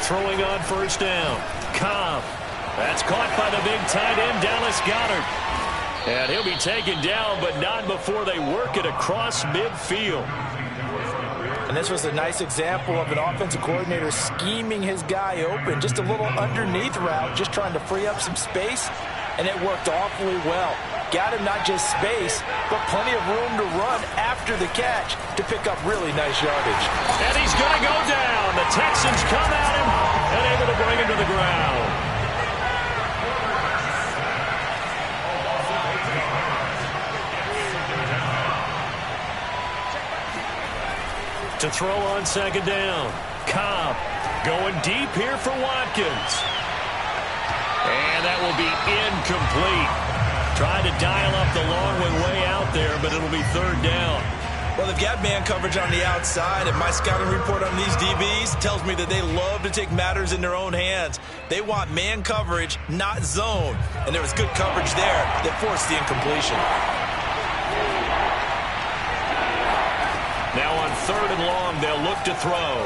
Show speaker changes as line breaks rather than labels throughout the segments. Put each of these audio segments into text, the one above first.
Throwing on first down. Cobb. That's caught by the big tight end, Dallas Goedert. And he'll be taken down, but not before they work it across midfield.
And this was a nice example of an offensive coordinator scheming his guy open. Just a little underneath route, just trying to free up some space, and it worked awfully well. Got him not just space, but plenty of room to run after the catch to pick up really nice yardage.
And he's going to go down. The Texans come at him and able to bring him to the ground. To throw on second down. Cobb going deep here for Watkins. And that will be incomplete. Tried to dial up the long way out there, but it'll be third down.
Well, they've got man coverage on the outside, and my scouting report on these DBs tells me that they love to take matters in their own hands. They want man coverage, not zone. And there was good coverage there that forced the incompletion.
Now on third and long, they'll look to throw.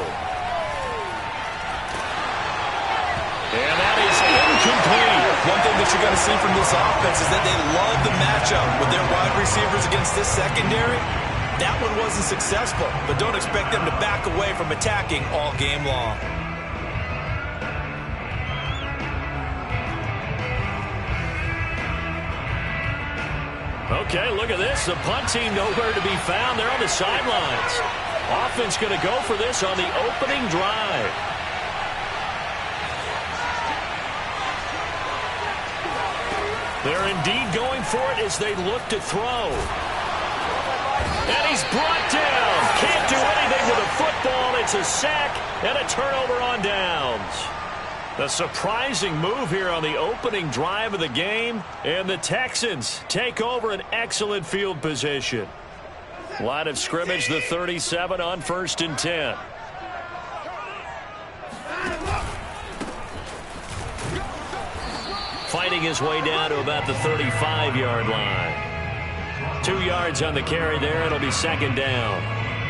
And that is incomplete.
One thing that you're going to see from this offense is that they love the matchup with their wide receivers against this secondary. That one wasn't successful, but don't expect them to back away from attacking all game long.
Okay, look at this. The punt team nowhere to be found. They're on the sidelines. Offense going to go for this on the opening drive. They're indeed going for it as they look to throw. And he's brought down. Can't do anything with a football. It's a sack and a turnover on downs. A surprising move here on the opening drive of the game, and the Texans take over an excellent field position. Line of scrimmage, the 37 on 1st and 10. Fighting his way down to about the 35-yard line. 2 yards on the carry there. It'll be second down.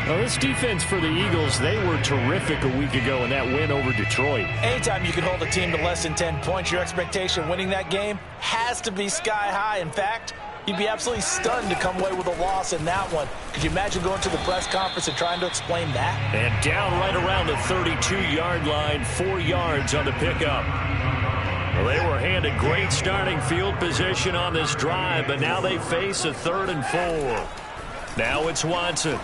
Well, this defense for the Eagles, they were terrific a week ago in that win over Detroit.
Anytime you can hold a team to less than 10 points, your expectation winning that game has to be sky high. In fact, you'd be absolutely stunned to come away with a loss in that one. Could you imagine going to the press conference and trying to explain that?
And down right around the 32-yard line, 4 yards on the pickup. Well, they were handed great starting field position on this drive, but now they face a 3rd and 4. Now it's Watson.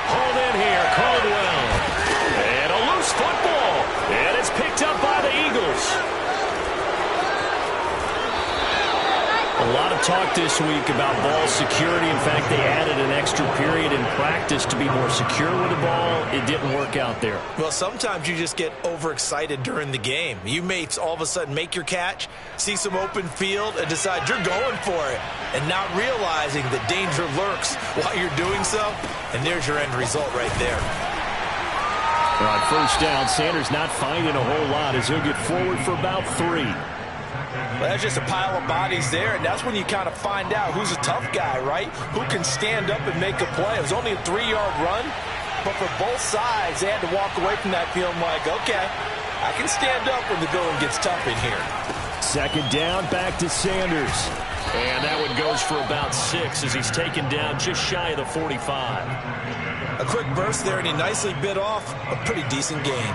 Hold in here, Caldwell. And a loose football. And it's picked up by the Eagles. A lot of talk this week about ball security. In fact, they added an extra period in practice to be more secure with the ball. It didn't work out there.
Well, sometimes you just get overexcited during the game. You may all of a sudden make your catch, see some open field, and decide you're going for it, and not realizing that danger lurks while you're doing so. And there's your end result right there.
On first down, Sanders not finding a whole lot as he'll get forward for about 3.
Well, there's just a pile of bodies there, and that's when you kind of find out who's a tough guy, right? Who can stand up and make a play. It was only a 3-yard run, but for both sides, they had to walk away from that feeling like, okay, I can stand up when the going gets tough in here.
Second down, back to Sanders. And that one goes for about 6 as he's taken down just shy of the 45.
A quick burst there, and he nicely bit off a pretty decent gain.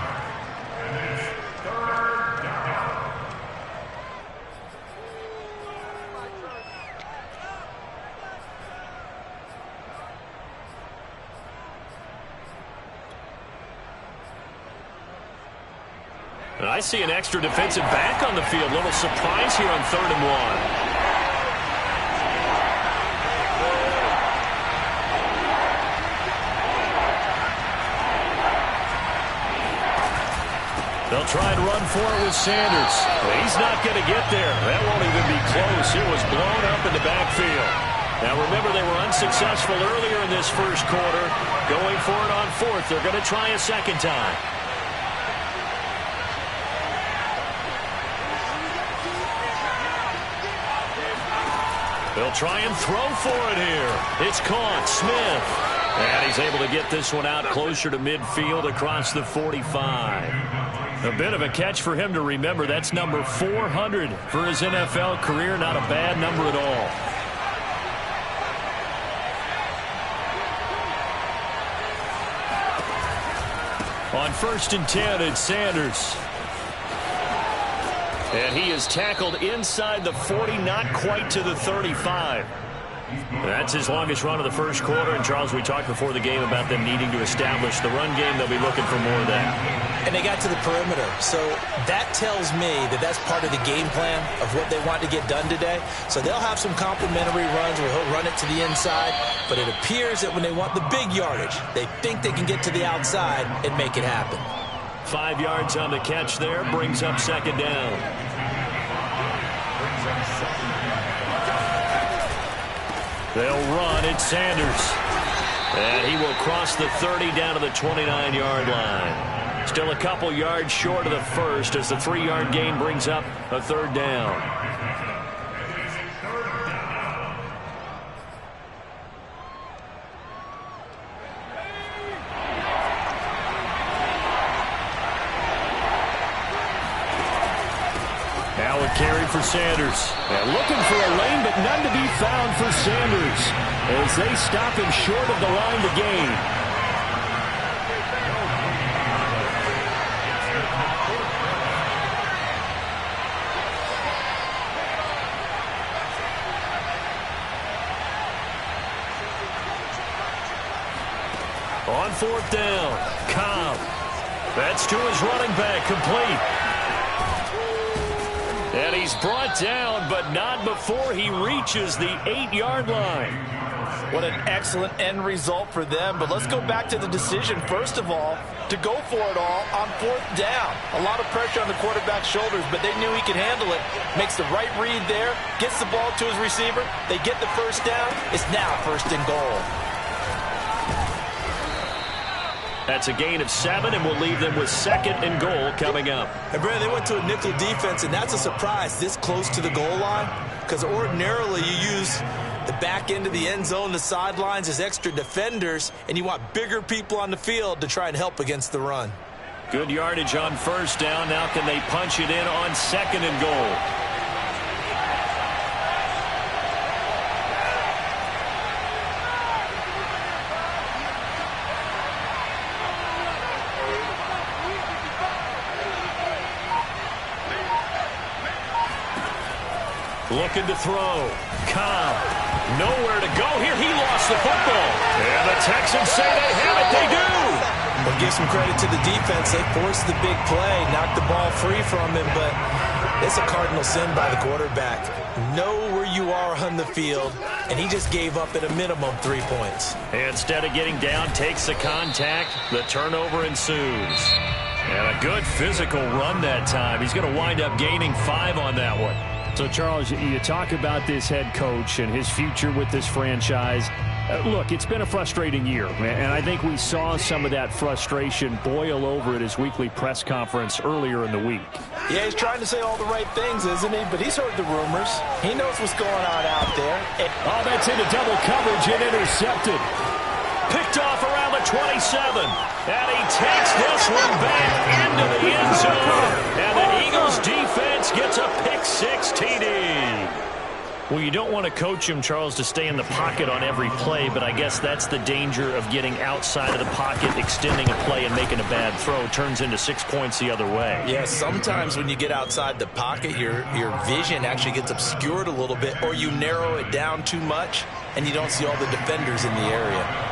And I see an extra defensive back on the field. A little surprise here on 3rd and 1. They'll try and run for it with Sanders. But he's not going to get there. That won't even be close. It was blown up in the backfield. Now remember, they were unsuccessful earlier in this first quarter. Going for it on 4th. They're going to try a second time. They'll try and throw for it here. It's caught. Smith. And he's able to get this one out closer to midfield across the 45. A bit of a catch for him to remember. That's number 400 for his NFL career. Not a bad number at all. On 1st and 10, it's Sanders. And he is tackled inside the 40, not quite to the 35. That's his longest run of the first quarter. And, Charles, we talked before the game about them needing to establish the run game. They'll be looking for more of that.
And they got to the perimeter. So that tells me that that's part of the game plan of what they want to get done today. So they'll have some complimentary runs where he'll run it to the inside. But it appears that when they want the big yardage, they think they can get to the outside and make it happen.
5 yards on the catch there. Brings up 2nd down. They'll run. It's Sanders. And he will cross the 30 down to the 29-yard line. Still a couple yards short of the first as the 3-yard gain brings up a 3rd down. Carry for Sanders. And looking for a lane, but none to be found for Sanders as they stop him short of the line to gain. On 4th down, Cobb. That's to his running back, complete. And he's brought down, but not before he reaches the 8-yard line.
What an excellent end result for them. But let's go back to the decision, first of all, to go for it all on 4th down. A lot of pressure on the quarterback's shoulders, but they knew he could handle it. Makes the right read there, gets the ball to his receiver. They get the 1st down. It's now 1st and goal.
That's a gain of 7, and we'll leave them with 2nd and goal coming up.
And, Brandon, they went to a nickel defense, and that's a surprise this close to the goal line, because ordinarily you use the back end of the end zone, the sidelines as extra defenders, and you want bigger people on the field to try and help against the run.
Good yardage on 1st down. Now can they punch it in on 2nd and goal? Looking to throw. Cobb. Nowhere to go here. He lost the football. And the Texans say they have it. They do.
We'll give some credit to the defense. They forced the big play, knocked the ball free from him, but it's a cardinal sin by the quarterback. Know where you are on the field, and he just gave up at a minimum 3 points.
Instead of getting down, takes the contact. The turnover ensues. And a good physical run that time. He's going to wind up gaining 5 on that one. So, Charles, you talk about this head coach and his future with this franchise. Look, it's been a frustrating year, and I think we saw some of that frustration boil over at his weekly press conference earlier in the week.
Yeah, he's trying to say all the right things, isn't he? But he's heard the rumors. He knows what's going on out there.
Oh, that's into double coverage and intercepted. Picked off around the 27. And he takes this one back into the end zone. And the Eagles defense gets a pick-6 TD. Well, you don't want to coach him, Charles, to stay in the pocket on every play, but I guess that's the danger of getting outside of the pocket, extending a play, and making a bad throw. Turns into 6 points the other way.
Yeah, sometimes when you get outside the pocket, your vision actually gets obscured a little bit, or you narrow it down too much, and you don't see all the defenders in the area.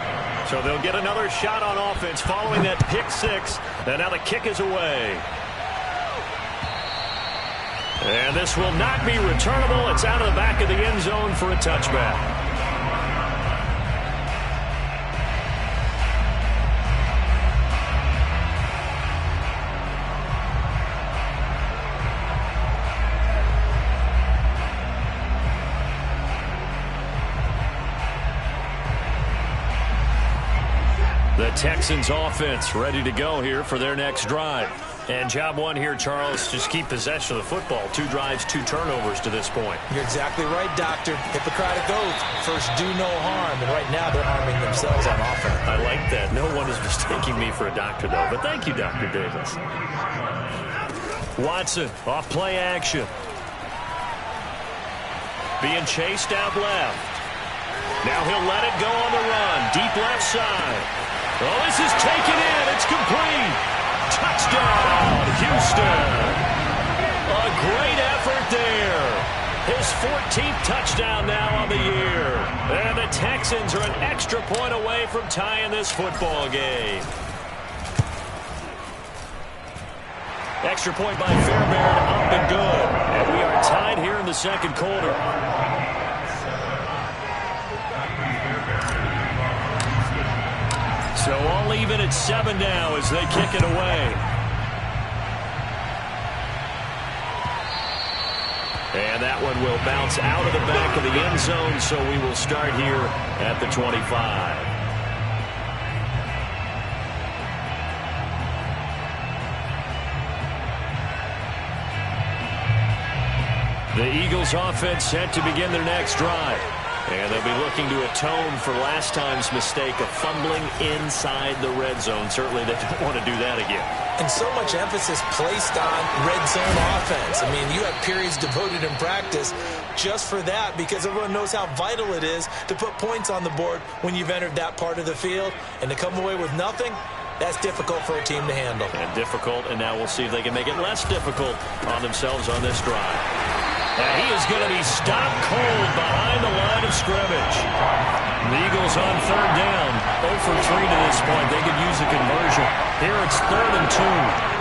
So they'll get another shot on offense following that pick-6, and now the kick is away. And this will not be returnable. It's out of the back of the end zone for a touchback. The Texans offense ready to go here for their next drive. And job one here, Charles, just keep possession of the football. 2 drives, 2 turnovers to this point.
You're exactly right, Doctor. Hippocratic oath. First, do no harm. And right now, they're harming themselves on offense.
I like that. No one is mistaking me for a doctor, though. But thank you, Dr. Davis. Watson, off play action. Being chased out left. Now he'll let it go on the run. Deep left side. Oh, this is taken in. It's complete. Touchdown, Houston. A great effort there. His 14th touchdown now on the year. And the Texans are an extra point away from tying this football game. Extra point by Fairbairn, up and good. And we are tied here in the second quarter. So all even at 7 now as they kick it away. And that one will bounce out of the back of the end zone, so we will start here at the 25. The Eagles offense set to begin their next drive. And they'll be looking to atone for last time's mistake of fumbling inside the red zone. Certainly they don't want to do that again.
And so much emphasis placed on red zone offense. I mean, you have periods devoted in practice just for that because everyone knows how vital it is to put points on the board when you've entered that part of the field. And to come away with nothing, that's difficult for a team to handle.
And difficult, and now we'll see if they can make it less difficult on themselves on this drive. And he is going to be stopped cold behind the line of scrimmage. The Eagles on 3rd down. 0 for 3 to this point. They could use a conversion. Here it's 3rd and 2.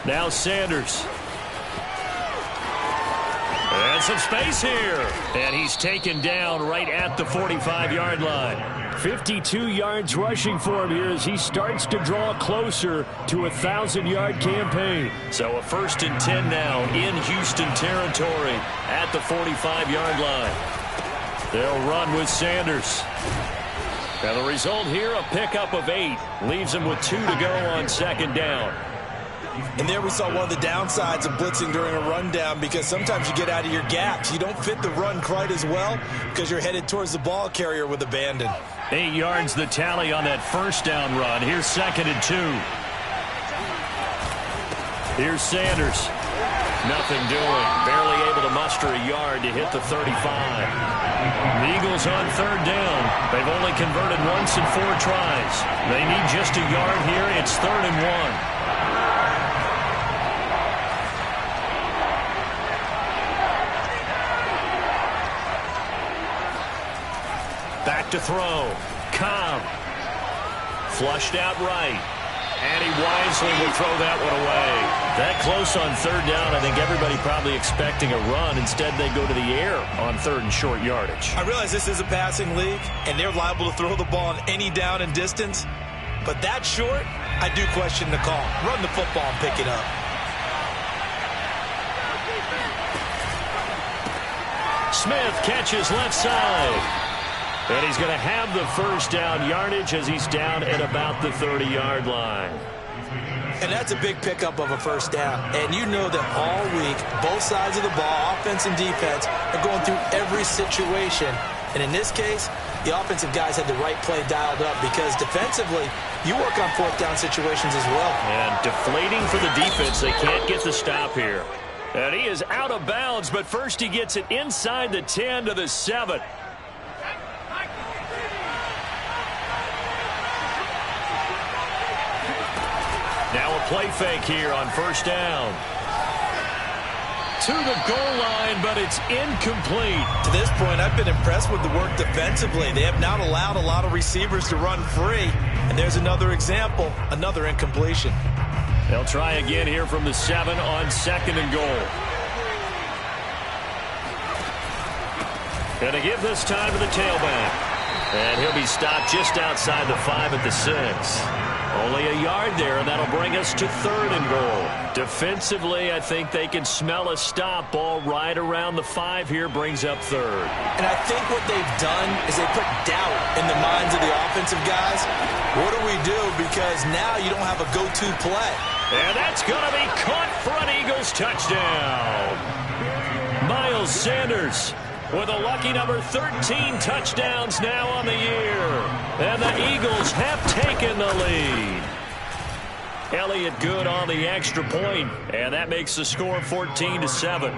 Now Sanders. And some space here. And he's taken down right at the 45-yard line. 52 yards rushing for him here as he starts to draw closer to a 1,000-yard campaign. So a 1st and 10 now in Houston territory at the 45-yard line. They'll run with Sanders. And the result here, a pickup of 8. Leaves him with 2 to go on 2nd down.
And there we saw one of the downsides of blitzing during a rundown because sometimes you get out of your gaps. You don't fit the run quite as well because you're headed towards the ball carrier with abandon.
8 yards the tally on that 1st down run. Here's 2nd and 2. Here's Sanders. Nothing doing. Barely able to muster a yard to hit the 35. The Eagles on 3rd down. They've only converted once in 4 tries. They need just a yard here. It's 3rd and 1. Back to throw. Cobb. Flushed out right. And he wisely will throw that one away. That close on 3rd down, I think everybody probably expecting a run. Instead, they go to the air on 3rd and short yardage.
I realize this is a passing league, and they're liable to throw the ball on any down and distance. But that short, I do question the call. Run the football and pick it up.
Smith catches left side. And he's going to have the 1st down yardage as he's down at about the 30-yard line.
And that's a big pickup of a 1st down. And you know that all week, both sides of the ball, offense and defense, are going through every situation. And in this case, the offensive guys had the right play dialed up because defensively, you work on 4th down situations as well.
And deflating for the defense. They can't get the stop here. And he is out of bounds, but first he gets it inside the 10 to the 7. Now a play fake here on 1st down. To the goal line, but it's incomplete.
To this point, I've been impressed with the work defensively. They have not allowed a lot of receivers to run free. And there's another example, another incompletion.
They'll try again here from the 7 on 2nd and goal. Going to give this time to the tailback. And he'll be stopped just outside the 5 at the 6. Only a yard there, and that'll bring us to 3rd and goal. Defensively, I think they can smell a stop. Ball right around the 5 here, brings up 3rd.
And I think what they've done is they put doubt in the minds of the offensive guys. What do we do? Because now you don't have a go-to play.
And that's going to be caught for an Eagles touchdown. Miles Sanders with a lucky number 13 touchdowns now on the year. And the Eagles have taken the lead. Elliott good on the extra point, and that makes the score 14-7.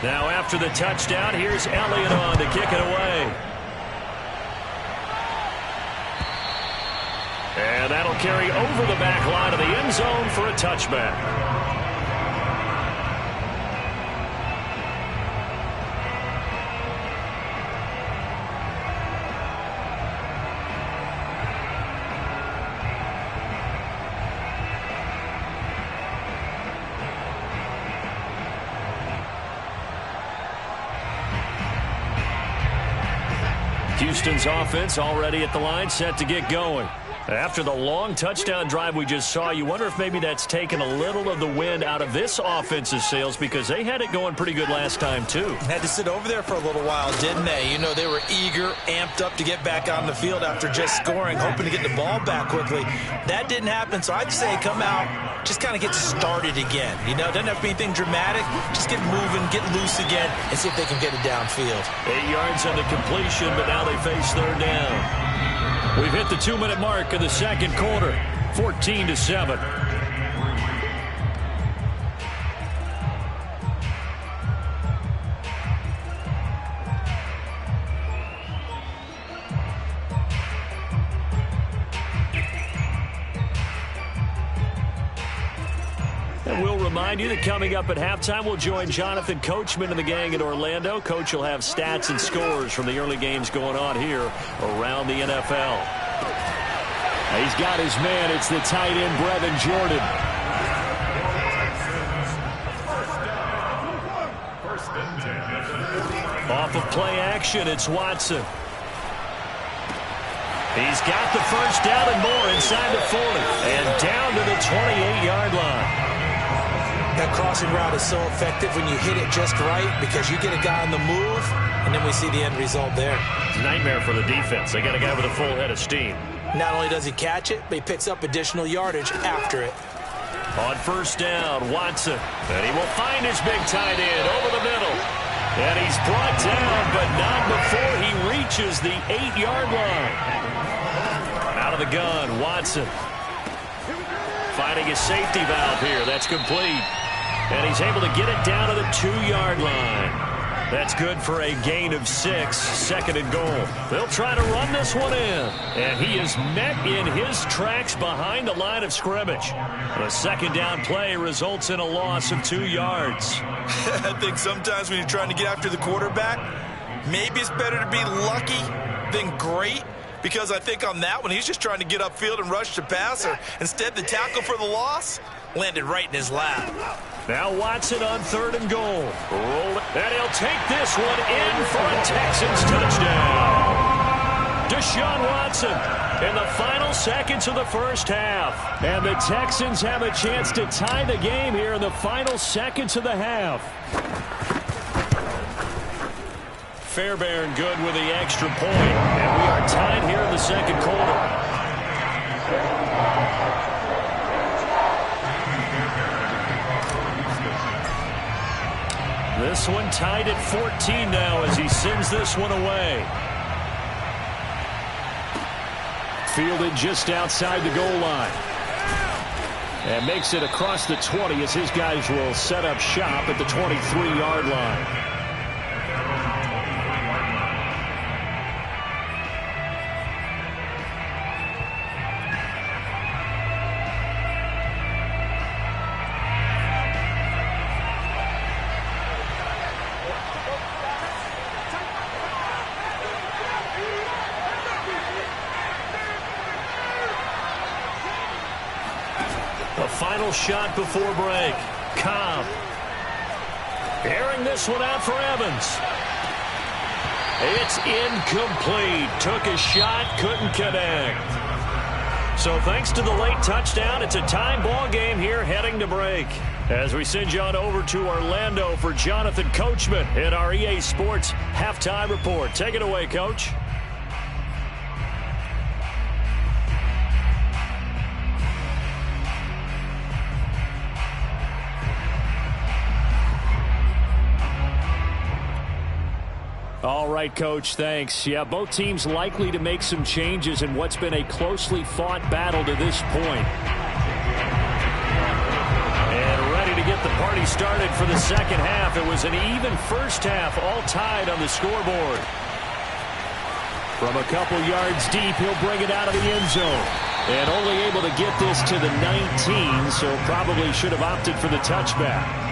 Now after the touchdown, here's Elliott on to kick it away. And that'll carry over the back line of the end zone for a touchback. Houston's offense already at the line, set to get going. After the long touchdown drive we just saw, you wonder if maybe that's taken a little of the wind out of this offense's sails, because they had it going pretty good last time, too.
Had to sit over there for a little while, didn't they? You know, they were eager, amped up to get back on the field after just scoring, hoping to get the ball back quickly. That didn't happen, so I'd say come out, just kind of get started again. You know, it doesn't have to be anything dramatic. Just get moving, get loose again, and see if they can get it downfield.
8 yards on the completion, but now they face 3rd down. We've hit the 2-minute mark of the second quarter, 14-7. And we'll remind you that coming up at halftime, we'll join Jonathan Coachman and the gang in Orlando. Coach will have stats and scores from the early games going on here around the NFL. He's got his man. It's the tight end, Brevin Jordan. Off of play action, it's Watson. He's got the first down and more inside the 40 and down to the 28-yard line.
That crossing route is so effective when you hit it just right, because you get a guy on the move, and then we see the end result there.
It's a nightmare for the defense. They got a guy with a full head of steam.
Not only does he catch it, but he picks up additional yardage after it.
On first down, Watson. And he will find his big tight end over the middle. And he's brought down, but not before he reaches the 8-yard line. Out of the gun, Watson. Finding his safety valve here. That's complete. And he's able to get it down to the 2-yard line. That's good for a gain of 6, 2nd and goal. They'll try to run this one in. And he is met in his tracks behind the line of scrimmage. The 2nd down play results in a loss of 2 yards.
I think sometimes when you're trying to get after the quarterback, maybe it's better to be lucky than great. Because I think on that one, he's just trying to get upfield and rush the passer. Instead, the tackle for the loss landed right in his lap.
Now Watson on 3rd and goal. Roll it. And he'll take this one in for a Texans touchdown. Deshaun Watson in the final seconds of the first half. And the Texans have a chance to tie the game here in the final seconds of the half. Fairbairn good with the extra point. And we are tied here in the second quarter. This one tied at 14 now as he sends this one away. Fielded just outside the goal line. And makes it across the 20 as his guys will set up shop at the 23-yard line. Final shot before break. Cobb airing this one out for Evans. It's incomplete. Took a shot, couldn't connect. So thanks to the late touchdown, it's a tie ball game here heading to break. As we send you on over to Orlando for Jonathan Coachman in our EA Sports Halftime Report. Take it away, Coach. All right, Coach, thanks. Yeah, both teams likely to make some changes in what's been a closely fought battle to this point. And ready to get the party started for the second half. It was an even first half, all tied on the scoreboard. From a couple yards deep, he'll bring it out of the end zone. And only able to get this to the 19, so probably should have opted for the touchback.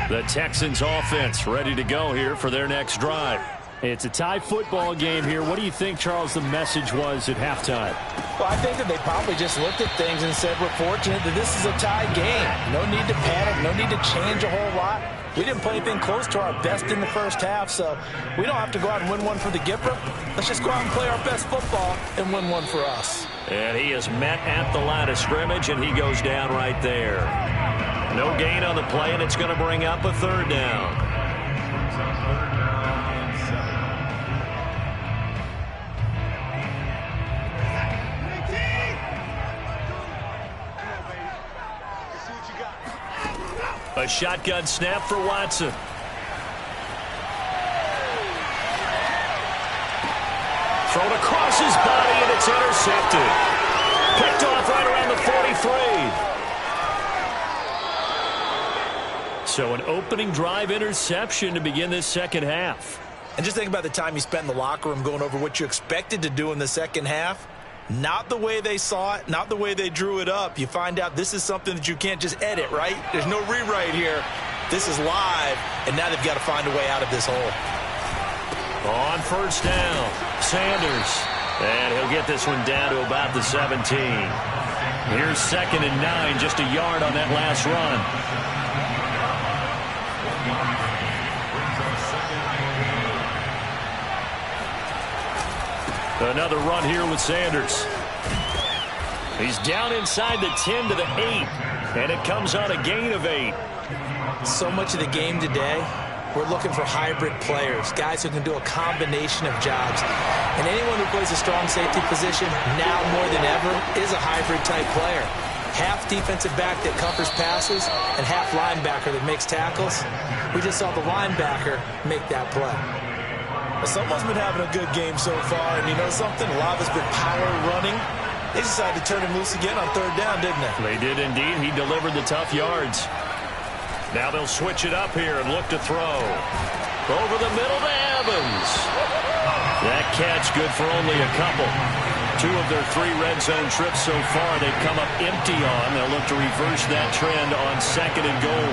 The Texans offense ready to go here for their next drive. It's a tie football game here. What do you think, Charles, the message was at halftime?
Well, I think that they probably just looked at things and said, we're fortunate that this is a tie game. No need to panic. No need to change a whole lot. We didn't play anything close to our best in the first half, so we don't have to go out and win one for the Gipper. Let's just go out and play our best football and win one for us.
And he is met at the line of scrimmage, and he goes down right there. No gain on the play, and it's going to bring up a third down. A shotgun snap for Watson. Thrown across his body, and it's intercepted. Picked off right around the 43. So an opening drive interception to begin this second half.
And just think about the time you spent in the locker room going over what you expected to do in the second half. Not the way they saw it, not the way they drew it up. You find out this is something that you can't just edit, right? There's no rewrite here. This is live, and now they've got to find a way out of this hole.
On first down, Sanders. And he'll get this one down to about the 17. Here's 2nd and 9, just a yard on that last run. Another run here with Sanders. He's down inside the 10 to the 8, and it comes on a gain of 8.
So much of the game today, we're looking for hybrid players, guys who can do a combination of jobs. And anyone who plays a strong safety position, now more than ever, is a hybrid-type player. Half defensive back that covers passes and half linebacker that makes tackles. We just saw the linebacker make that play. Someone's been having a good game so far, and you know something? A lot of it's been power running. They decided to turn him loose again on third down, didn't they?
They did indeed. He delivered the tough yards. Now they'll switch it up here and look to throw. Over the middle to Evans. That catch good for only a couple. 2 of their 3 red zone trips so far they've come up empty on. They'll look to reverse that trend on 2nd and goal.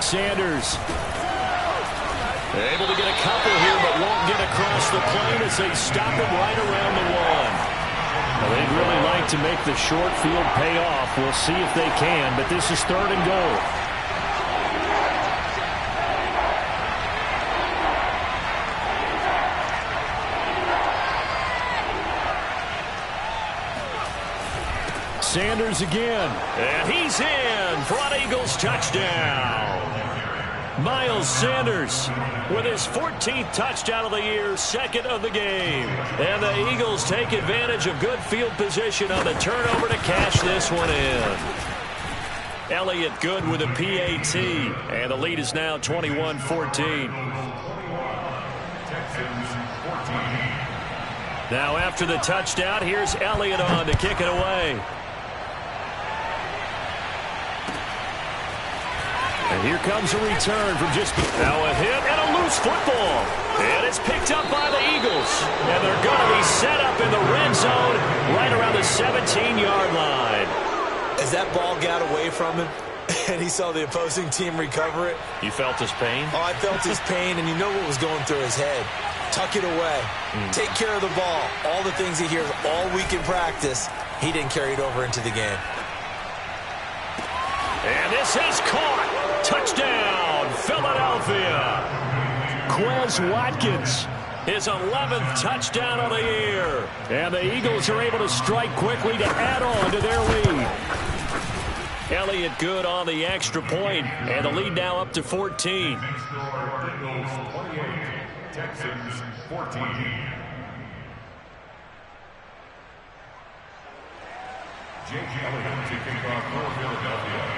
Sanders. Able to get a couple here, but won't get across the plane as they stop him right around the 1. Well, they'd really like to make the short field pay off. We'll see if they can, but this is 3rd and goal. Sanders again, and he's in for an Eagles touchdown. Miles Sanders with his 14th touchdown of the year, 2nd of the game. And the Eagles take advantage of good field position on the turnover to cash this one in. Elliott good with a PAT, and the lead is now 21-14. Now after the touchdown, here's Elliott on to kick it away. And here comes a return from just now a hit and a loose football. And it's picked up by the Eagles. And they're going to be set up in the red zone right around the 17-yard line.
As that ball got away from him and he saw the opposing team recover it.
You felt his pain?
Oh, I felt his pain, and you know what was going through his head. Tuck it away. Take care of the ball. All the things he hears all week in practice, he didn't carry it over into the game.
this is caught. Touchdown, Philadelphia. Quez Watkins, his 11th touchdown of the year. And the Eagles are able to strike quickly to add on to their lead. Elliott good on the extra point, and the lead now up to 14.
Eagles 28, Texans 14.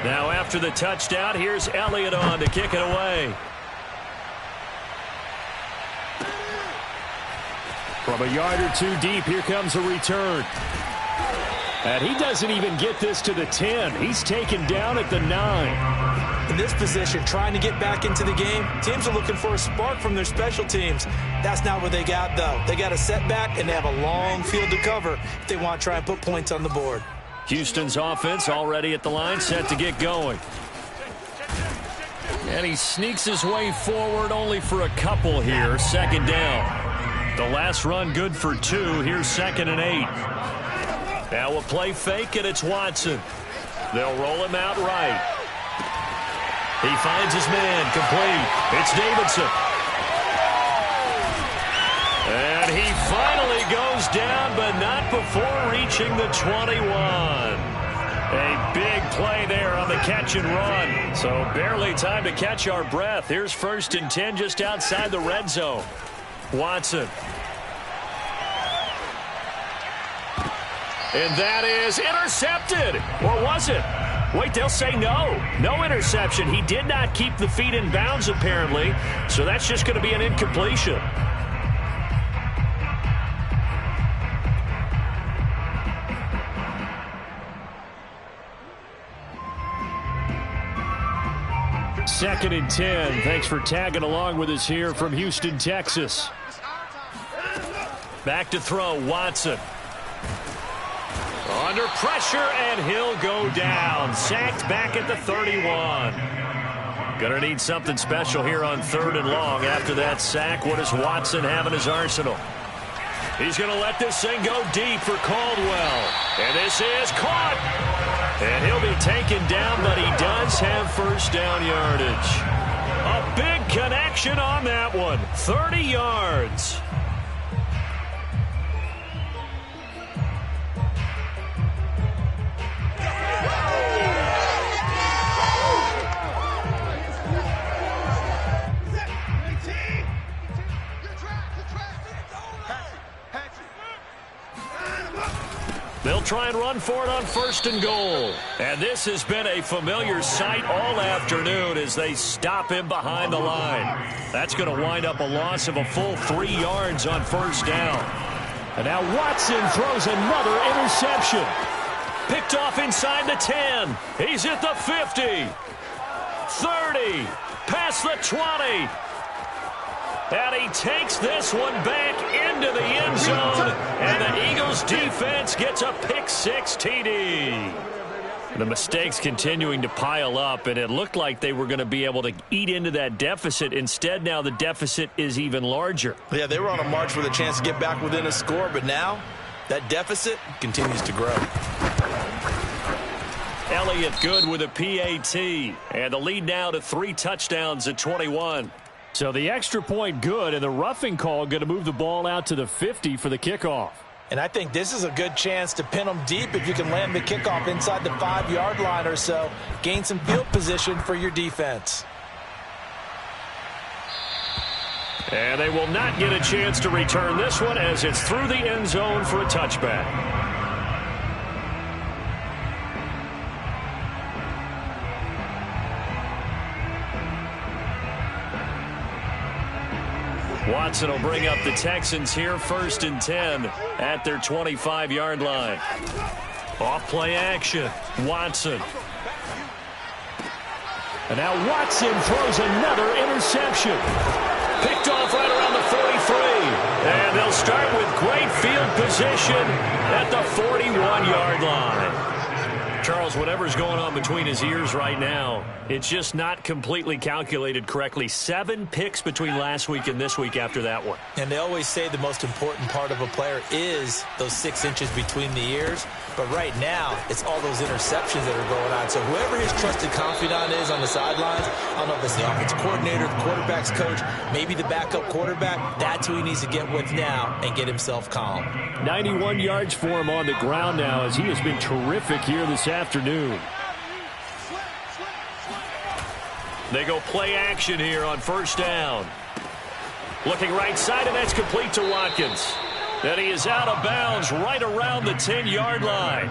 Now after the touchdown, here's Elliott on to kick it away. From a yard or two deep, here comes a return. And he doesn't even get this to the 10. He's taken down at the 9.
In this position, trying to get back into the game, teams are looking for a spark from their special teams. That's not what they got, though. They got a setback, and they have a long field to cover if they want to try and put points on the board.
Houston's offense already at the line, set to get going. And he sneaks his way forward only for a couple here. Second down. The last run good for 2. Here's 2nd and 8. Now a play fake, and it's Watson. They'll roll him out right. He finds his man, complete. It's Davidson. And he finally goes down, but not before reaching the 21. A big play there on the catch and run. So barely time to catch our breath. Here's 1st and 10 just outside the red zone. Watson. And that is intercepted. Or was it? Wait, they'll say no. No interception. He did not keep the feet in bounds, apparently. So that's just going to be an incompletion. Second and 10. Thanks for tagging along with us here from Houston, Texas. Back to throw, Watson. Under pressure, and he'll go down. Sacked back at the 31. Gonna need something special here on 3rd and long. After that sack, what does Watson have in his arsenal? He's gonna let this thing go deep for Caldwell. And this is caught. And he'll be taken down, but he does have 1st down yardage. A big connection on that one. 30 yards. They'll try and run for it on 1st and goal. And this has been a familiar sight all afternoon as they stop him behind the line. That's going to wind up a loss of a full 3 yards on 1st down. And now Watson throws another interception. Picked off inside the 10. He's at the 50. 30. Past the 20. And he takes this one back into the end zone. And the Eagles defense gets a pick-6 TD. The mistakes continuing to pile up, and it looked like they were going to be able to eat into that deficit. Instead, now the deficit is even larger.
Yeah, they were on a march with a chance to get back within a score, but now that deficit continues to grow.
Elliott good with a PAT, and the lead now to 3 touchdowns at 21. So the extra point good, and the roughing call going to move the ball out to the 50 for the kickoff.
And I think this is a good chance to pin them deep if you can land the kickoff inside the 5-yard line or so. Gain some field position for your defense.
And they will not get a chance to return this one as it's through the end zone for a touchback. Watson will bring up the Texans here, 1st and 10 at their 25-yard line. Off play action, Watson. And now Watson throws another interception. Picked off right around the 43. And they'll start with great field position at the 41-yard line. Charles, whatever's going on between his ears right now, it's just not completely calculated correctly. 7 picks between last week and this week after that one.
And they always say the most important part of a player is those 6 inches between the ears. But right now, it's all those interceptions that are going on. So whoever his trusted confidant is on the sidelines, I don't know if it's the offensive coordinator, the quarterback's coach, maybe the backup quarterback, that's who he needs to get with now and get himself calm.
91 yards for him on the ground now as he has been terrific here this afternoon. They go play action here on first down. Looking right side, and that's complete to Watkins. And he is out of bounds right around the 10-yard line.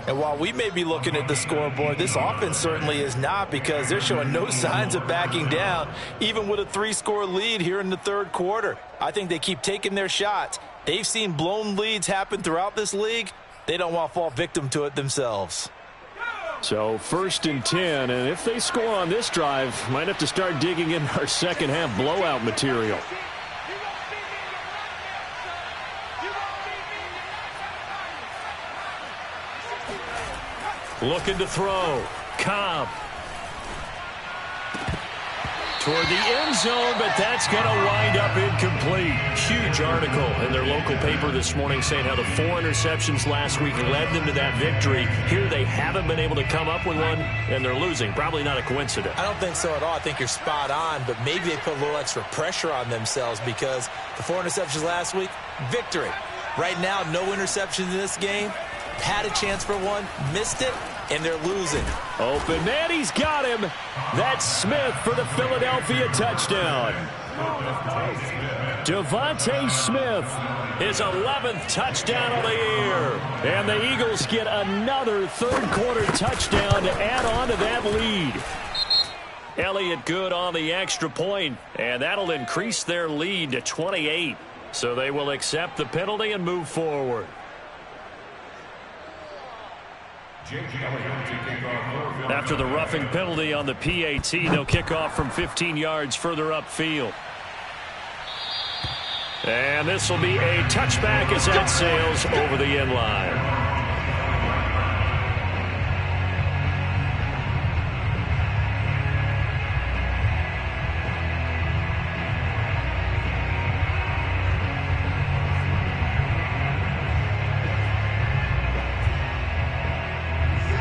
And while we may be looking at the scoreboard, this offense certainly is not, because they're showing no signs of backing down, even with a 3-score lead here in the third quarter. I think they keep taking their shots. They've seen blown leads happen throughout this league. They don't want to fall victim to it themselves.
So 1st and 10, and if they score on this drive, might have to start digging in our second half blowout material. Looking to throw. Cobb. Toward the end zone, but that's going to wind up incomplete. Huge article in their local paper this morning saying how the 4 interceptions last week led them to that victory. Here they haven't been able to come up with one, and they're losing. Probably not a coincidence.
I don't think so at all. I think you're spot on, but maybe they put a little extra pressure on themselves because the 4 interceptions last week, victory. Right now, no interceptions in this game. Had a chance for one, missed it, and they're losing.
Open man, he's got him. That's Smith for the Philadelphia touchdown. Devontae Smith, his 11th touchdown of the year. And the Eagles get another third-quarter touchdown to add on to that lead. Elliott good on the extra point, and that'll increase their lead to 28. So they will accept the penalty and move forward. After the roughing penalty on the PAT, they'll kick off from 15 yards further upfield. And this will be a touchback as that sails over the end line.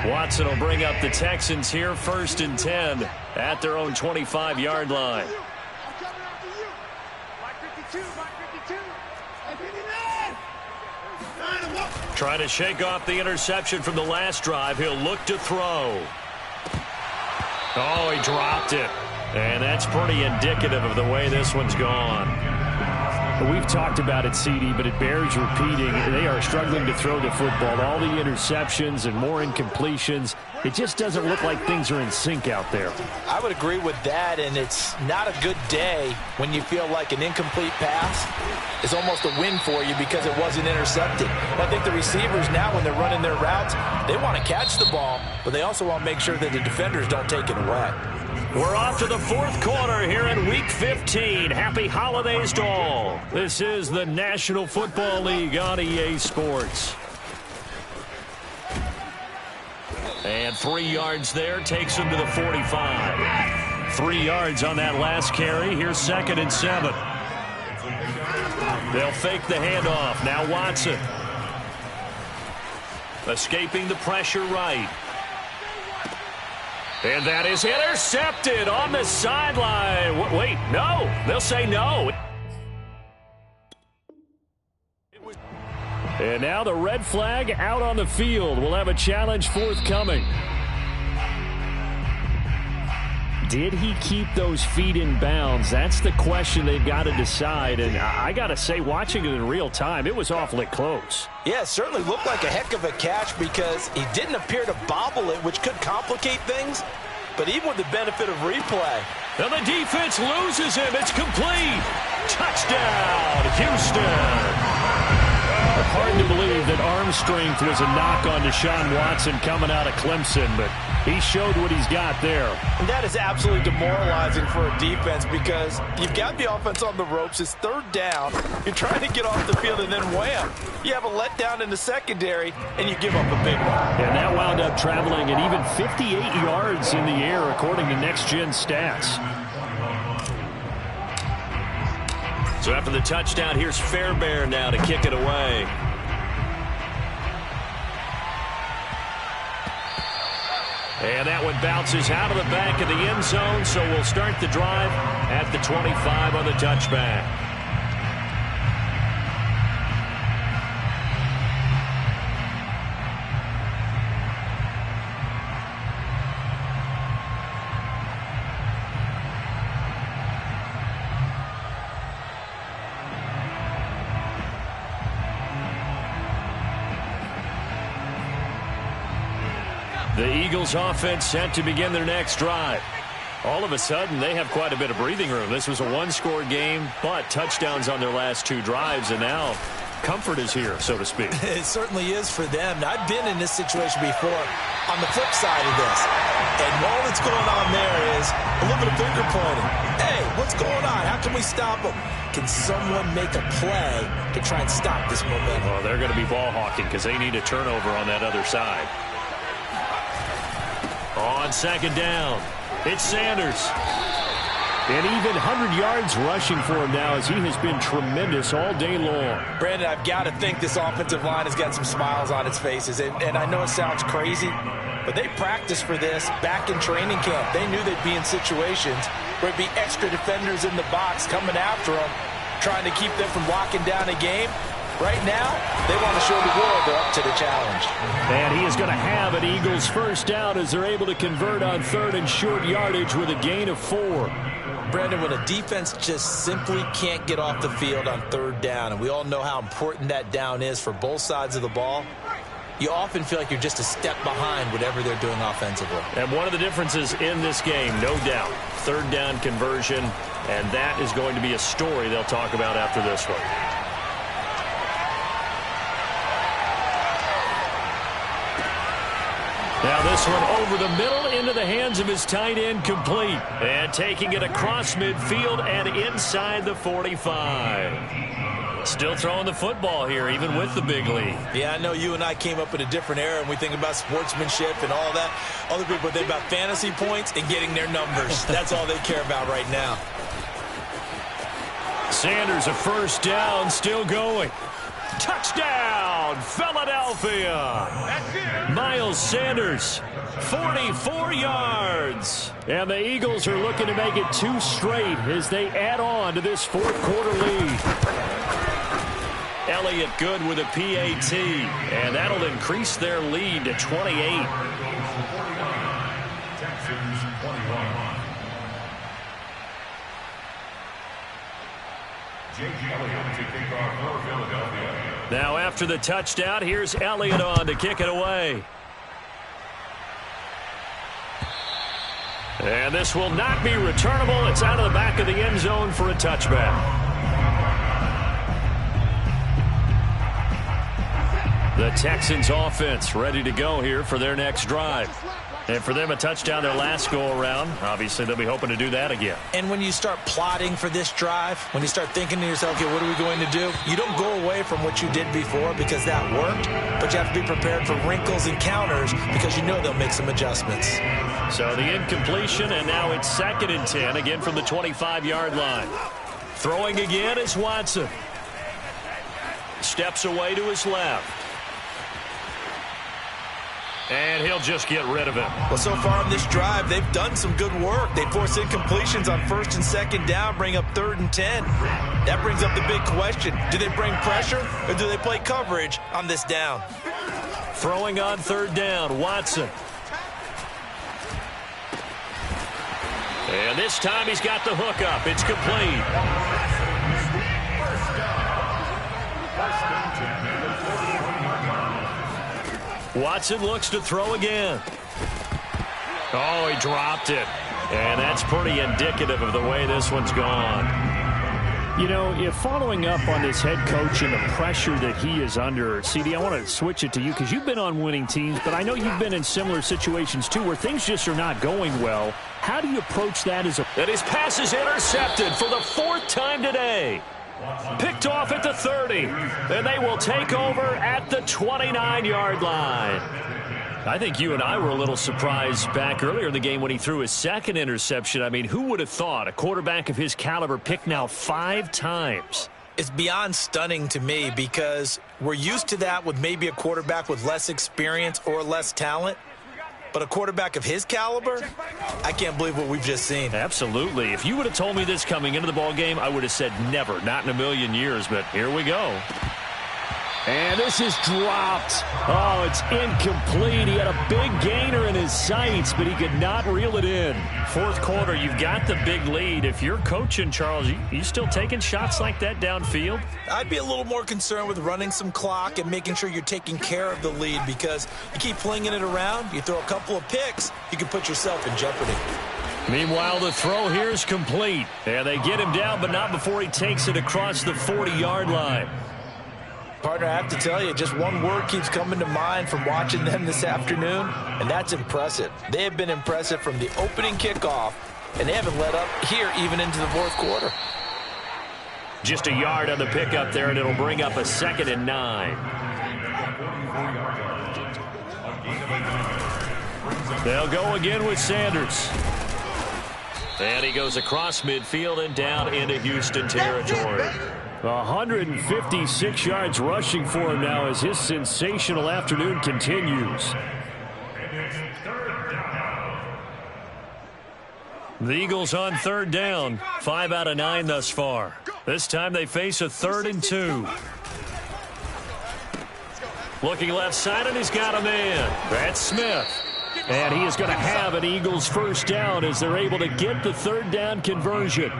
Watson will bring up the Texans here, 1st and 10 at their own 25-yard line. Trying to shake off the interception from the last drive. He'll look to throw. Oh, he dropped it. And that's pretty indicative of the way this one's gone. We've talked about it, CD, but it bears repeating. They are struggling to throw the football. All the interceptions and more incompletions. It just doesn't look like things are in sync out there.
I would agree with that, and it's not a good day when you feel like an incomplete pass is almost a win for you because it wasn't intercepted. I think the receivers now, when they're running their routes, they want to catch the ball, but they also want to make sure that the defenders don't take it away.
We're off to the 4th quarter here in Week 15. Happy holidays to all. This is the National Football League on EA Sports. And 3 yards there takes him to the 45. 3 yards on that last carry. Here's 2nd and 7. They'll fake the handoff. Now Watson. Escaping the pressure right. And that is intercepted on the sideline. Wait, no. They'll say no. And now the red flag out on the field. We'll have a challenge forthcoming. Did he keep those feet in bounds? That's the question they've got to decide. And I got to say, watching it in real time, it was awfully close.
Yeah, it certainly looked like a heck of a catch because he didn't appear to bobble it, which could complicate things. But even with the benefit of replay.
Now the defense loses him. It's complete. Touchdown, Houston. Hard to believe that arm strength was a knock on Deshaun Watson coming out of Clemson, but he showed what he's got there.
And that is absolutely demoralizing for a defense because you've got the offense on the ropes. It's third down. You're trying to get off the field, and then wham, you have a letdown in the secondary, and you give up a big one.
And that wound up traveling at even 58 yards in the air, according to Next Gen Stats. So after the touchdown, here's Fairbairn now to kick it away. And that one bounces out of the back of the end zone, so we'll start the drive at the 25 on the touchback. The Eagles offense set to begin their next drive. All of a sudden, they have quite a bit of breathing room. This was a one-score game, but touchdowns on their last two drives, and now comfort is here, so to speak.
It certainly is for them. Now, I've been in this situation before on the flip side of this, and all that's going on there is a little bit of finger pointing. Hey, what's going on? How can we stop them? Can someone make a play to try and stop this momentum?
Well, they're going to be ball hawking because they need a turnover on that other side. On second down, it's Sanders. And even 100 yards rushing for him now as he has been tremendous all day long.
Brandon, I've got to think this offensive line has got some smiles on its faces. And I know it sounds crazy, but they practiced for this back in training camp. They knew they'd be in situations where it'd be extra defenders in the box coming after them, trying to keep them from locking down a game. Right now, they want to show the world they're up to the challenge.
And he is going to have an Eagles first down as they're able to convert on third and short yardage with a gain of 4.
Brandon, when a defense just simply can't get off the field on third down, and we all know how important that down is for both sides of the ball, you often feel like you're just a step behind whatever they're doing offensively.
And one of the differences in this game, no doubt, third down conversion, and that is going to be a story they'll talk about after this one. Now this one over the middle into the hands of his tight end, complete. And taking it across midfield and inside the 45. Still throwing the football here, even with the big lead.
Yeah, I know you and I came up in a different era, and we think about sportsmanship and all that. Other people think about fantasy points and getting their numbers. That's all they care about right now.
Sanders, a first down, still going. Touchdown, Philadelphia. Miles Sanders, 44 yards. And the Eagles are looking to make it 2 straight as they add on to this fourth quarter lead. Elliott good with a PAT, and that'll increase their lead to 28. Now after the touchdown, here's Elliott on to kick it away. And this will not be returnable. It's out of the back of the end zone for a touchback. The Texans offense ready to go here for their next drive. And for them, a touchdown their last go-around. Obviously, they'll be hoping to do that again.
And when you start plotting for this drive, when you start thinking to yourself, okay, what are we going to do? You don't go away from what you did before because that worked, but you have to be prepared for wrinkles and counters because you know they'll make some adjustments.
So the incompletion, and now it's 2nd and 10, again from the 25-yard line. Throwing again is Watson. Steps away to his left. And he'll just get rid of it.
Well, so far on this drive, they've done some good work. They force incompletions on 1st and 2nd down, bring up 3rd and 10. That brings up the big question. Do they bring pressure or do they play coverage on this down?
Throwing on 3rd down, Watson. And this time he's got the hook up. It's complete. Watson looks to throw again. Oh, he dropped it. And that's pretty indicative of the way this one's gone. You know, if following up on this head coach and the pressure that he is under, CD, I want to switch it to you because you've been on winning teams, but I know you've been in similar situations too where things just are not going well. How do you approach that as a...
And his pass is intercepted for the 4th time today. Picked off at the 30, and they will take over at the 29-yard line.
I think you and I were a little surprised back earlier in the game when he threw his second interception. I mean, who would have thought a quarterback of his caliber picked now 5 times?
It's beyond stunning to me because we're used to that with maybe a quarterback with less experience or less talent. But a quarterback of his caliber, I can't believe what we've just seen.
Absolutely. If you would have told me this coming into the ball game, I would have said never, not in a million years. But here we go. And this is dropped. Oh, it's incomplete. He had a big gainer in his sights, but he could not reel it in. Fourth quarter, you've got the big lead. If you're coaching, Charles, you still taking shots like that downfield?
I'd be a little more concerned with running some clock and making sure you're taking care of the lead because you keep flinging it around, you throw a couple of picks, you can put yourself in jeopardy.
Meanwhile, the throw here is complete. And they get him down, but not before he takes it across the 40-yard line.
Partner, I have to tell you, just one word keeps coming to mind from watching them this afternoon, and that's impressive. They have been impressive from the opening kickoff, and they haven't let up here even into the fourth quarter.
Just a yard on the pickup there, and it'll bring up a 2nd and 9. They'll go again with Sanders. And he goes across midfield and down into Houston territory. 156 yards rushing for him now as his sensational afternoon continues. The Eagles on 3rd down. 5 out of 9 thus far. This time they face a 3rd and 2. Looking left side, and he's got a man. That's Smith. And he is going to have an Eagles first down as they're able to get the 3rd down conversion.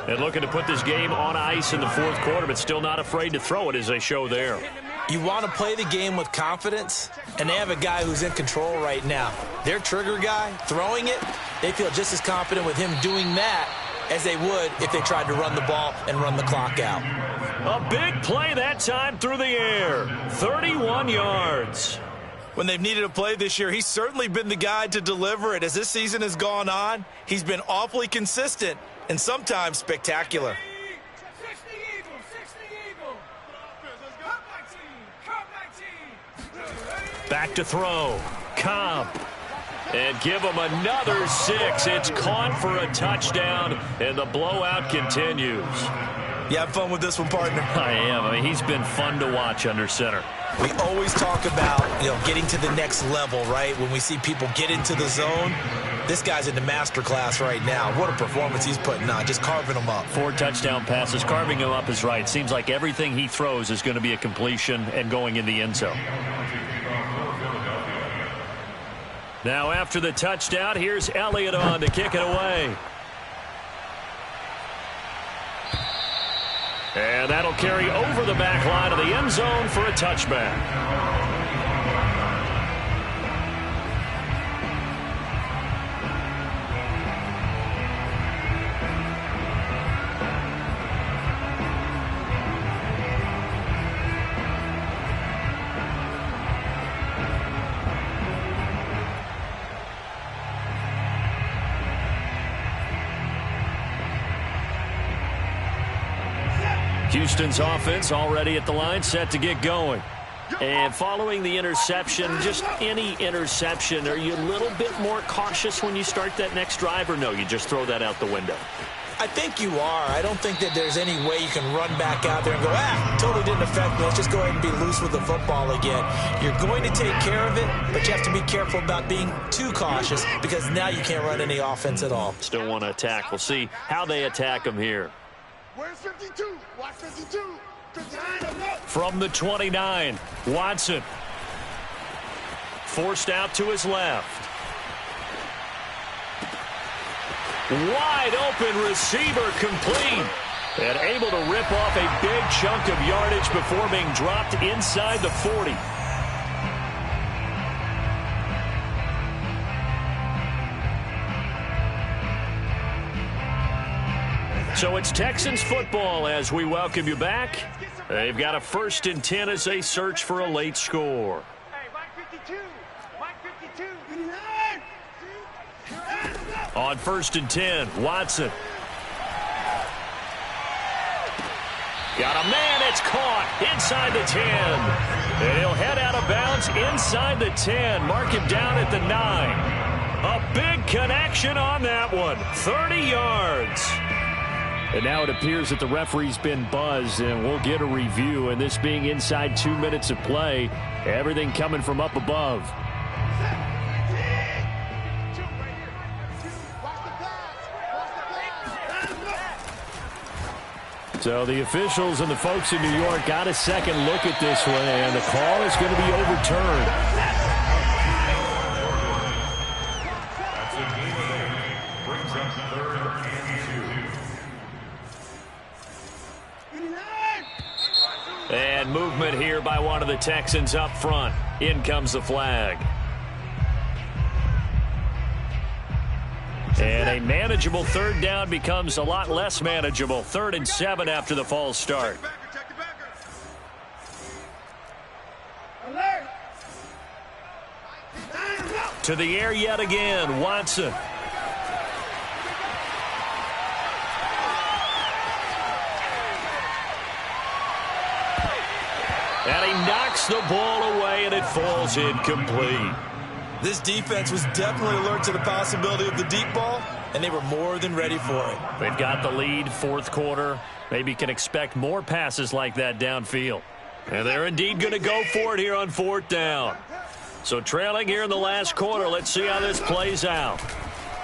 And looking to put this game on ice in the fourth quarter, but still not afraid to throw it as they show there.
You want to play the game with confidence, and they have a guy who's in control right now. Their trigger guy, throwing it, they feel just as confident with him doing that as they would if they tried to run the ball and run the clock out.
A big play that time through the air. 31 yards.
When they've needed a play this year, he's certainly been the guy to deliver it. As this season has gone on, he's been awfully consistent and sometimes spectacular.
Back to throw. Cobb. And give him another 6. It's caught for a touchdown, and the blowout continues.
You have fun with this one, partner?
I am. I mean, he's been fun to watch under center.
We always talk about, getting to the next level, right? When we see people get into the zone, this guy's in the master class right now. What a performance he's putting on, just carving them up.
4 touchdown passes. Carving him up is right. Seems like everything he throws is going to be a completion and going in the end zone. Now after the touchdown, here's Elliott on to kick it away. And that'll carry over the back line of the end zone for a touchback. Houston's offense already at the line, set to get going. And following the interception, just any interception, are you a little bit more cautious when you start that next drive, or no, you just throw that out the window?
I think you are. I don't think that there's any way you can run back out there and go, totally didn't affect me. Let's just go ahead and be loose with the football again. You're going to take care of it, but you have to be careful about being too cautious because now you can't run any offense at all.
Still want to attack. We'll see how they attack him here.
Where's 52? Watch 52. 59.
From the 29, Watson. Forced out to his left. Wide open receiver complete. And able to rip off a big chunk of yardage before being dropped inside the 40.
So it's Texans football as we welcome you back. They've got a 1st and 10 as they search for a late score.
Hey, Mike 52. Mike 52.
On 1st and 10, Watson. Got a man, it's caught inside the 10. And he'll head out of bounds inside the 10. Mark him down at the 9. A big connection on that one. 30 yards. And now it appears that the referee's been buzzed, and we'll get a review. And this being inside 2 minutes of play, everything coming from up above. So the officials and the folks in New York got a second look at this one, and the call is going to be overturned. And movement here by one of the Texans up front. In comes the flag. And a manageable 3rd down becomes a lot less manageable. 3rd and 7 after the false start. To the air yet again, Watson. And he knocks the ball away, and it falls incomplete.
This defense was definitely alert to the possibility of the deep ball, and they were more than ready for it.
They've got the lead, 4th quarter. Maybe can expect more passes like that downfield. And they're indeed going to go for it here on 4th down. So trailing here in the last quarter, let's see how this plays out.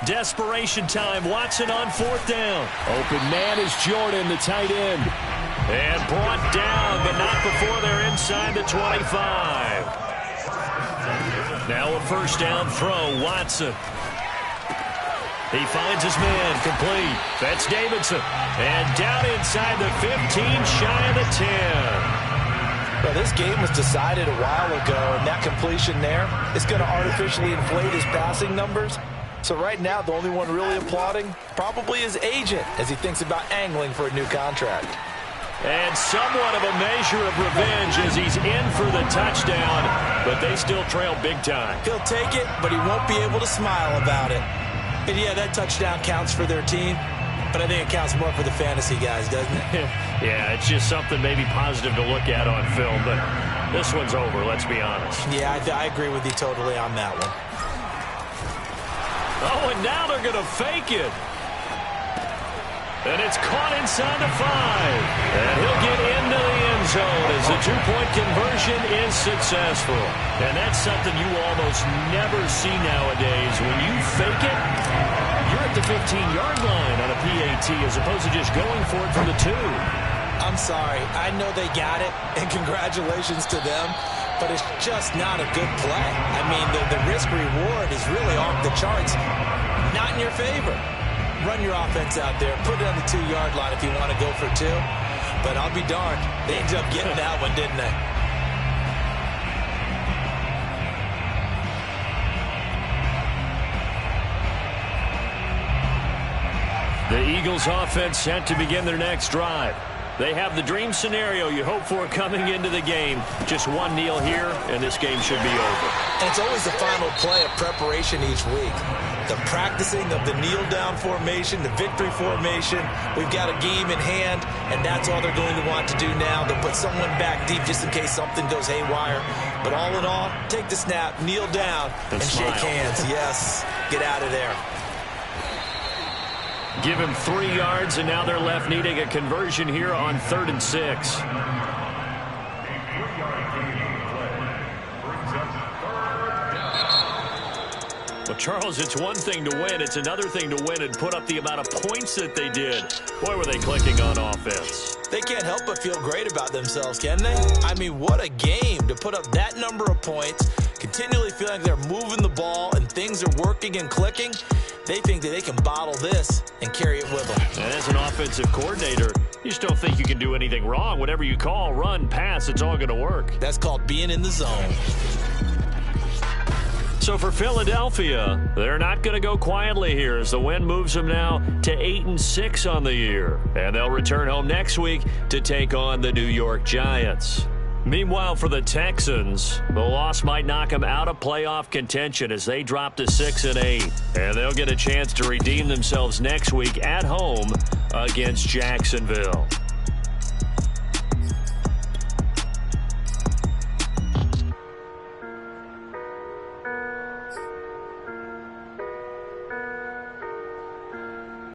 Desperation time, Watson on 4th down. Open man is Jordan, the tight end. And brought down, but not before they're inside the 25. Now a 1st down throw, Watson. He finds his man, complete. That's Davidson. And down inside the 15, shy of the 10.
Well, this game was decided a while ago, and that completion there is going to artificially inflate his passing numbers. So right now, the only one really applauding probably his agent as he thinks about angling for a new contract.
And somewhat of a measure of revenge as he's in for the touchdown, but they still trail big time.
He'll take it, but he won't be able to smile about it. And yeah, that touchdown counts for their team, but I think it counts more for the fantasy guys, doesn't it?
Yeah, it's just something maybe positive to look at on film, but this one's over, let's be honest.
Yeah, I agree with you totally on that one.
Oh, and now they're going to fake it. And it's caught inside the 5. And he'll get into the end zone as the 2-point conversion is successful. And that's something you almost never see nowadays. When you fake it, you're at the 15-yard line on a PAT as opposed to just going for it from the 2.
I'm sorry. I know they got it, and congratulations to them, but it's just not a good play. I mean, the risk-reward is really off the charts. Not in your favor. Run your offense out there. Put it on the 2-yard line if you want to go for 2. But I'll be darned. They ended up getting that one, didn't they?
The Eagles offense set to begin their next drive. They have the dream scenario you hope for coming into the game. Just one kneel here, and this game should be over.
And it's always the final play of preparation each week. The practicing of the kneel-down formation, the victory formation. We've got a game in hand, and that's all they're going to want to do now. They'll put someone back deep just in case something goes haywire. But all in all, take the snap, kneel down, and shake hands. Yes, get out of there.
Give him 3 yards, and now they're left needing a conversion here on 3rd and 6. Well, Charles, it's one thing to win. It's another thing to win and put up the amount of points that they did. Boy, were they clicking on offense.
They can't help but feel great about themselves, can they? I mean, what a game to put up that number of points, continually feeling like they're moving the ball and things are working and clicking. They think that they can bottle this and carry it with them.
And as an offensive coordinator, you just don't think you can do anything wrong. Whatever you call, run, pass, it's all going to work.
That's called being in the zone.
So for Philadelphia, they're not going to go quietly here as the win moves them now to 8-6 on the year. And they'll return home next week to take on the New York Giants. Meanwhile, for the Texans, the loss might knock them out of playoff contention as they drop to 6-8. And they'll get a chance to redeem themselves next week at home against Jacksonville.